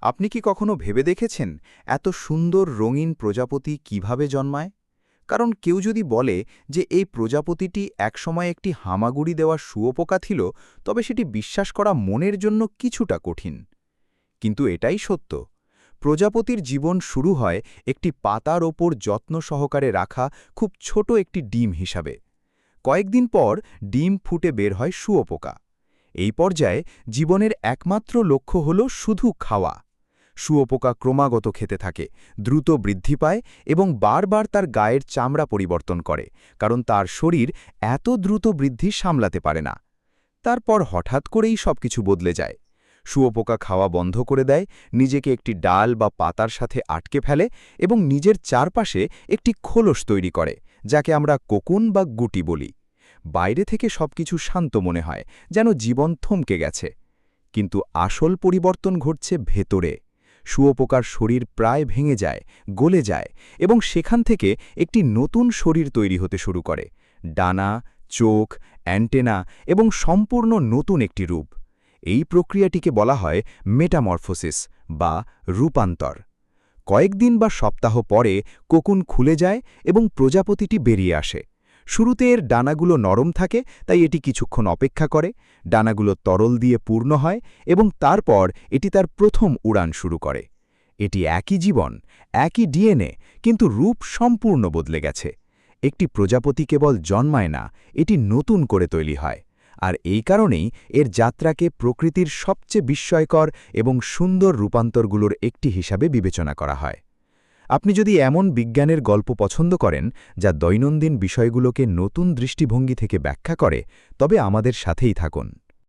আপনি কি কখনো ভেবে দেখেছেন এত সুন্দর রঙিন প্রজাপতি কিভাবে জন্মায়? কারণ কেউ যদি বলে যে এই প্রজাপতিটি একসময় একটি হামাগুড়ি দেওয়া শুঁয়োপোকা ছিল, তবে সেটি বিশ্বাস করা মনের জন্য কিছুটা কঠিন। কিন্তু এটাই সত্য। প্রজাপতির জীবন শুরু হয় একটি পাতার ওপর যত্ন সহকারে রাখা খুব ছোট একটি ডিম হিসাবে। কয়েকদিন পর ডিম ফুটে বের হয় শুঁয়োপোকা। এই পর্যায়ে জীবনের একমাত্র লক্ষ্য হল শুধু খাওয়া। শুঁয়োপোকা ক্রমাগত খেতে থাকে, দ্রুত বৃদ্ধি পায় এবং বারবার তার গায়ের চামড়া পরিবর্তন করে, কারণ তার শরীর এত দ্রুত বৃদ্ধি সামলাতে পারে না। তারপর হঠাৎ করেই সবকিছু বদলে যায়। শুঁয়োপোকা খাওয়া বন্ধ করে দেয়, নিজেকে একটি ডাল বা পাতার সাথে আটকে ফেলে এবং নিজের চারপাশে একটি খোলস তৈরি করে, যাকে আমরা কোকুন বা গুটি বলি। বাইরে থেকে সবকিছু শান্ত মনে হয়, যেন জীবন থমকে গেছে। কিন্তু আসল পরিবর্তন ঘটছে ভেতরে। শুঁয়োপোকার শরীর প্রায় ভেঙে যায়, গলে যায় এবং সেখান থেকে একটি নতুন শরীর তৈরি হতে শুরু করে। ডানা, চোখ, অ্যান্টেনা এবং সম্পূর্ণ নতুন একটি রূপ। এই প্রক্রিয়াটিকে বলা হয় মেটামরফোসিস বা রূপান্তর। কয়েকদিন বা সপ্তাহ পরে কোকুন খুলে যায় এবং প্রজাপতিটি বেরিয়ে আসে। শুরুতে এর ডানাগুলো নরম থাকে, তাই এটি কিছুক্ষণ অপেক্ষা করে। ডানাগুলো তরল দিয়ে পূর্ণ হয় এবং তারপর এটি তার প্রথম উড়ান শুরু করে। এটি একই জীবন, একই ডিএনএ, কিন্তু রূপ সম্পূর্ণ বদলে গেছে। একটি প্রজাপতি কেবল জন্মায় না, এটি নতুন করে তৈরি হয়। আর এই কারণেই এর যাত্রাকে প্রকৃতির সবচেয়ে বিস্ময়কর এবং সুন্দর রূপান্তরগুলোর একটি হিসাবে বিবেচনা করা হয়। আপনি যদি এমন বিজ্ঞানের গল্প পছন্দ করেন যা দৈনন্দিন বিষয়গুলোকে নতুন দৃষ্টিভঙ্গি থেকে ব্যাখ্যা করে, তবে আমাদের সাথেই থাকুন।